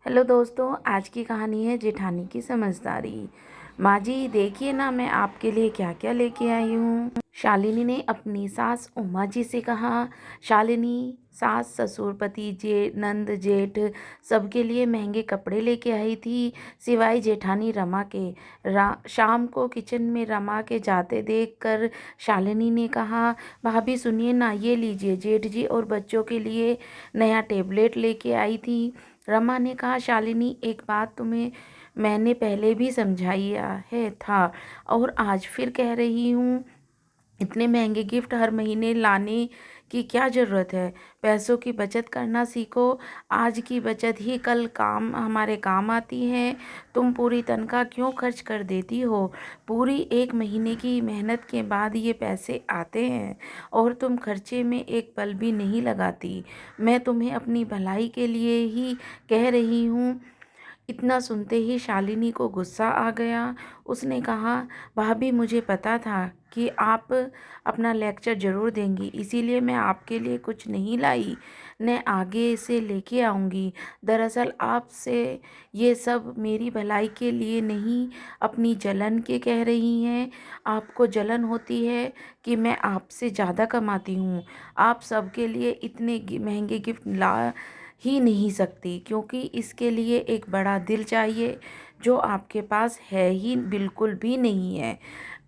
Hello दोस्तों, आज की कहानी है जेठानी की समझदारी। माँ जी देखिए ना, मैं आपके लिए क्या क्या लेके आई हूँ। शालिनी ने अपनी सास उमा जी से कहा। शालिनी सास ससुर पति नंद जेठ सबके लिए महंगे कपड़े लेके आई थी, सिवाय जेठानी रमा के। शाम को किचन में रमा के जाते देखकर शालिनी ने कहा, भाभी सुनिए ना, ये लीजिए, जेठ जी और बच्चों के लिए नया टेबलेट लेके आई थी। रमा ने कहा, शालिनी एक बात तुम्हें मैंने पहले भी समझाया है था और आज फिर कह रही हूँ, इतने महंगे गिफ्ट हर महीने लाने की क्या ज़रूरत है। पैसों की बचत करना सीखो। आज की बचत ही कल हमारे काम आती है। तुम पूरी तनख्वाह क्यों खर्च कर देती हो। पूरी एक महीने की मेहनत के बाद ये पैसे आते हैं और तुम खर्चे में एक पल भी नहीं लगाती। मैं तुम्हें अपनी भलाई के लिए ही कह रही हूँ। इतना सुनते ही शालिनी को गुस्सा आ गया। उसने कहा, भाभी मुझे पता था कि आप अपना लेक्चर ज़रूर देंगी, इसीलिए मैं आपके लिए कुछ नहीं लाई, न आगे से लेके आऊँगी। दरअसल आपसे ये सब मेरी भलाई के लिए नहीं, अपनी जलन के कह रही हैं। आपको जलन होती है कि मैं आपसे ज़्यादा कमाती हूँ। आप सबके लिए इतने महंगे गिफ्ट ला ही नहीं सकती, क्योंकि इसके लिए एक बड़ा दिल चाहिए, जो आपके पास है ही बिल्कुल भी नहीं है।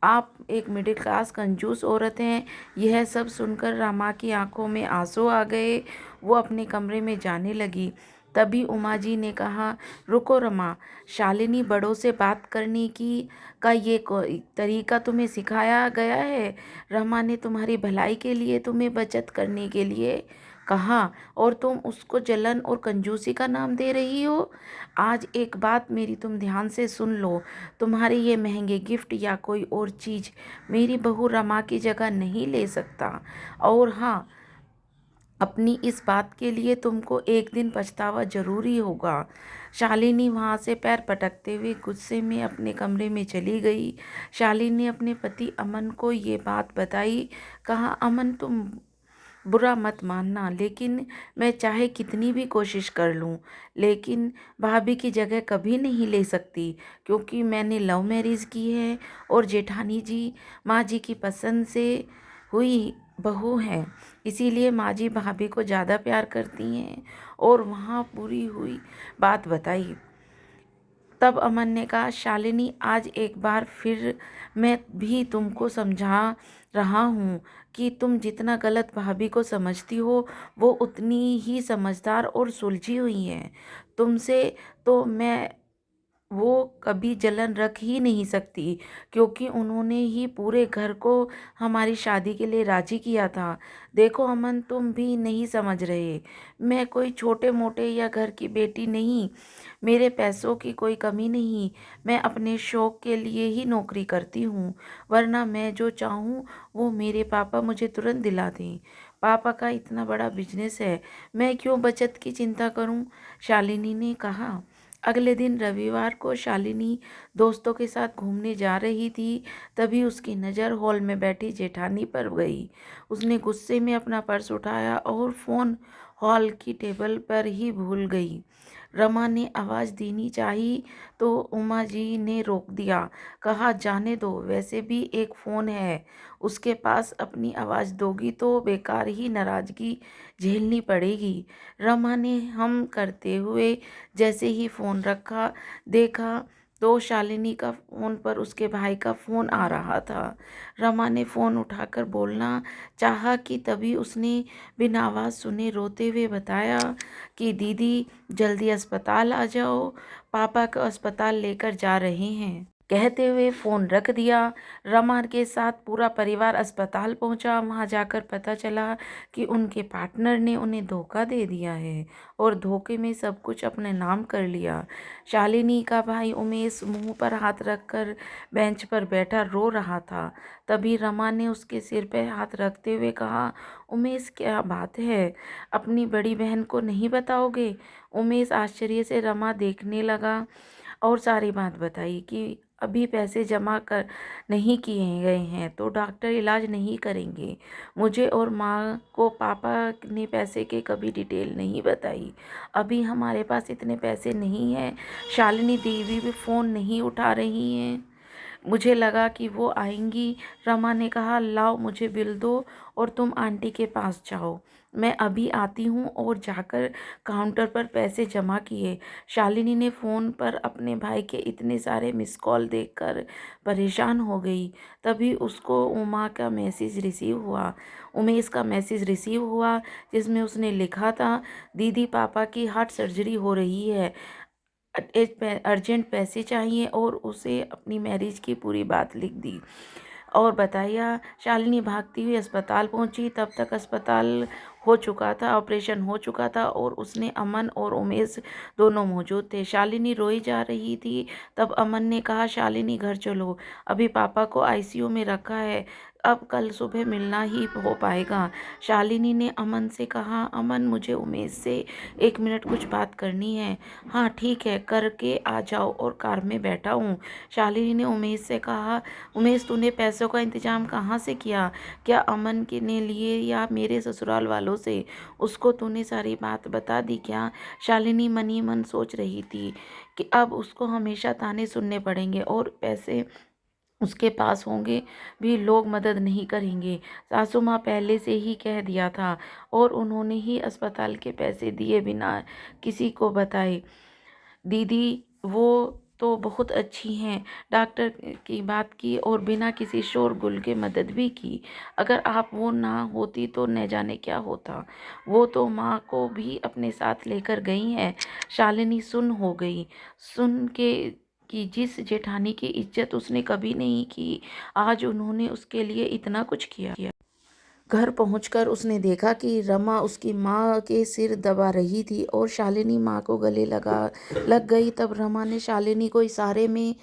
आप एक मिडिल क्लास कंजूस औरत हैं। यह सब सुनकर रमा की आंखों में आंसू आ गए। वो अपने कमरे में जाने लगी। तभी उमा जी ने कहा, रुको रमा, शालिनी बड़ों से बात करने की का ये तरीका तुम्हें सिखाया गया है। रमा ने तुम्हारी भलाई के लिए तुम्हें बचत करने के लिए कहा और तुम उसको जलन और कंजूसी का नाम दे रही हो। आज एक बात मेरी तुम ध्यान से सुन लो, तुम्हारे ये महंगे गिफ्ट या कोई और चीज़ मेरी बहू रमा की जगह नहीं ले सकता। और हाँ, अपनी इस बात के लिए तुमको एक दिन पछतावा जरूरी होगा। शालिनी वहाँ से पैर पटकते हुए गुस्से में अपने कमरे में चली गई। शालिनी ने अपने पति अमन को ये बात बताई। कहा, अमन तुम बुरा मत मानना, लेकिन मैं चाहे कितनी भी कोशिश कर लूँ, लेकिन भाभी की जगह कभी नहीं ले सकती, क्योंकि मैंने लव मैरिज की है और जेठानी जी माँ जी की पसंद से हुई बहू हैं। इसीलिए माँ जी भाभी को ज़्यादा प्यार करती हैं। और वहाँ पूरी हुई बात बताई। तब अमन ने कहा, शालिनी आज एक बार फिर मैं भी तुमको समझा रहा हूँ कि तुम जितना गलत भाभी को समझती हो, वो उतनी ही समझदार और सुलझी हुई हैं। तुमसे तो मैं वो कभी जलन रख ही नहीं सकती, क्योंकि उन्होंने ही पूरे घर को हमारी शादी के लिए राजी किया था। देखो अमन, तुम भी नहीं समझ रहे। मैं कोई छोटे मोटे या घर की बेटी नहीं, मेरे पैसों की कोई कमी नहीं। मैं अपने शौक के लिए ही नौकरी करती हूँ, वरना मैं जो चाहूँ वो मेरे पापा मुझे तुरंत दिला दें। पापा का इतना बड़ा बिजनेस है, मैं क्यों बचत की चिंता करूँ। शालिनी ने कहा। अगले दिन रविवार को शालिनी दोस्तों के साथ घूमने जा रही थी। तभी उसकी नज़र हॉल में बैठी जेठानी पर गई। उसने गुस्से में अपना पर्स उठाया और फ़ोन हॉल की टेबल पर ही भूल गई। रमा ने आवाज़ देनी चाही तो उमा जी ने रोक दिया। कहा, जाने दो, वैसे भी एक फ़ोन है उसके पास, अपनी आवाज़ दोगी तो बेकार ही नाराज़गी झेलनी पड़ेगी। रमा ने हम करते हुए जैसे ही फ़ोन रखा, देखा तो शालिनी का फ़ोन पर उसके भाई का फ़ोन आ रहा था। रमा ने फ़ोन उठाकर बोलना चाहा कि तभी उसने बिना आवाज़ सुने रोते हुए बताया कि दीदी जल्दी अस्पताल आ जाओ, पापा को अस्पताल लेकर जा रहे हैं। कहते हुए फ़ोन रख दिया। रमा के साथ पूरा परिवार अस्पताल पहुंचा। वहां जाकर पता चला कि उनके पार्टनर ने उन्हें धोखा दे दिया है और धोखे में सब कुछ अपने नाम कर लिया। शालिनी का भाई उमेश मुंह पर हाथ रखकर बेंच पर बैठा रो रहा था। तभी रमा ने उसके सिर पर हाथ रखते हुए कहा, उमेश क्या बात है, अपनी बड़ी बहन को नहीं बताओगे। उमेश आश्चर्य से रमा देखने लगा और सारी बात बताई कि अभी पैसे जमा कर नहीं किए गए हैं तो डॉक्टर इलाज नहीं करेंगे। मुझे और माँ को पापा ने पैसे की कभी डिटेल नहीं बताई। अभी हमारे पास इतने पैसे नहीं हैं। शालिनी देवी भी फ़ोन नहीं उठा रही हैं। मुझे लगा कि वो आएंगी। रमा ने कहा, लाओ मुझे बिल दो और तुम आंटी के पास जाओ। मैं अभी आती हूँ। और जाकर काउंटर पर पैसे जमा किए। शालिनी ने फ़ोन पर अपने भाई के इतने सारे मिस कॉल देखकर परेशान हो गई। तभी उसको उमेश का मैसेज रिसीव हुआ जिसमें उसने लिखा था, दीदी पापा की हार्ट सर्जरी हो रही है, अर्जेंट पैसे चाहिए। और उसे अपनी मैरिज की पूरी बात लिख दी। और बताया, शालिनी भागती हुई अस्पताल पहुंची। तब तक अस्पताल हो चुका था, ऑपरेशन हो चुका था और उसने अमन और उमेश दोनों मौजूद थे। शालिनी रोई जा रही थी। तब अमन ने कहा, शालिनी घर चलो, अभी पापा को आईसीयू में रखा है, अब कल सुबह मिलना ही हो पाएगा। शालिनी ने अमन से कहा, अमन मुझे उमेश से 1 मिनट कुछ बात करनी है। हाँ ठीक है, करके आ जाओ। और कार में बैठा हूँ। शालिनी ने उमेश से कहा, उमेश तूने पैसों का इंतजाम कहाँ से किया? क्या अमन के ने लिए या मेरे ससुराल वालों से? उसको तूने सारी बात बता दी क्या? शालिनी मन ही मन सोच रही थी कि अब उसको हमेशा ताने सुनने पड़ेंगे और पैसे उसके पास होंगे भी लोग मदद नहीं करेंगे। सासू माँ पहले से ही कह दिया था और उन्होंने ही अस्पताल के पैसे दिए बिना किसी को बताए। दीदी वो तो बहुत अच्छी हैं, डॉक्टर की बात की और बिना किसी शोरगुल के मदद भी की। अगर आप वो ना होती तो न जाने क्या होता। वो तो माँ को भी अपने साथ लेकर गई हैं। शालिनी सुन हो गई, सुन के कि जिस जेठानी की इज्जत उसने कभी नहीं की, आज उन्होंने उसके लिए इतना कुछ किया। घर पहुंचकर उसने देखा कि रमा उसकी माँ के सिर दबा रही थी और शालिनी माँ को गले लग गई। तब रमा ने शालिनी को इशारे में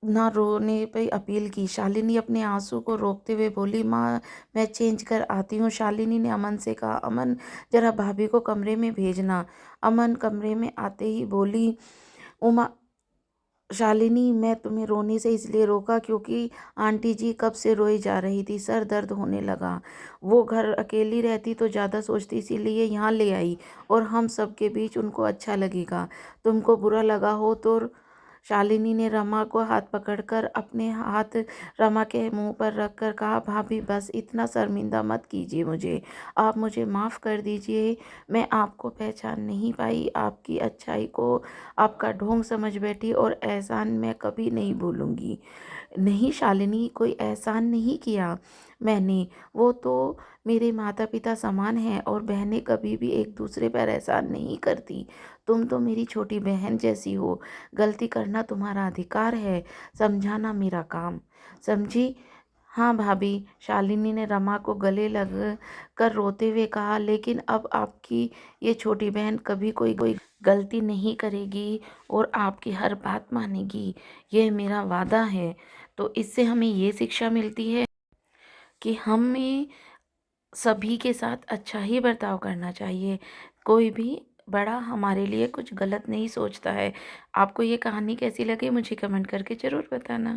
ना रोने पे अपील की। शालिनी अपने आंसू को रोकते हुए बोली, माँ मैं चेंज कर आती हूँ। शालिनी ने अमन से कहा, अमन जरा भाभी को कमरे में भेजना। अमन कमरे में आते ही बोली, उमा शालिनी मैं तुम्हें रोने से इसलिए रोका क्योंकि आंटी जी कब से रोई जा रही थी, सर दर्द होने लगा। वो घर अकेली रहती तो ज़्यादा सोचती, इसीलिए यहाँ ले आई और हम सब के बीच उनको अच्छा लगेगा। तुमको बुरा लगा हो तो। शालिनी ने रमा को हाथ पकड़कर अपने हाथ रमा के मुंह पर रखकर कहा, भाभी बस इतना शर्मिंदा मत कीजिए मुझे, आप मुझे माफ़ कर दीजिए। मैं आपको पहचान नहीं पाई, आपकी अच्छाई को आपका ढोंग समझ बैठी और एहसान मैं कभी नहीं भूलूंगी। नहीं शालिनी, कोई एहसान नहीं किया मैंने, वो तो मेरे माता पिता समान हैं और बहनें कभी भी एक दूसरे पर एहसान नहीं करती। तुम तो मेरी छोटी बहन जैसी हो, गलती करना तुम्हारा अधिकार है, समझाना मेरा काम, समझी? हाँ भाभी, शालिनी ने रमा को गले लग कर रोते हुए कहा, लेकिन अब आपकी ये छोटी बहन कभी कोई गलती नहीं करेगी और आपकी हर बात मानेगी, यह मेरा वादा है। तो इससे हमें ये शिक्षा मिलती है कि हमें सभी के साथ अच्छा ही बर्ताव करना चाहिए। कोई भी बड़ा हमारे लिए कुछ गलत नहीं सोचता है। आपको ये कहानी कैसी लगी मुझे कमेंट करके ज़रूर बताना।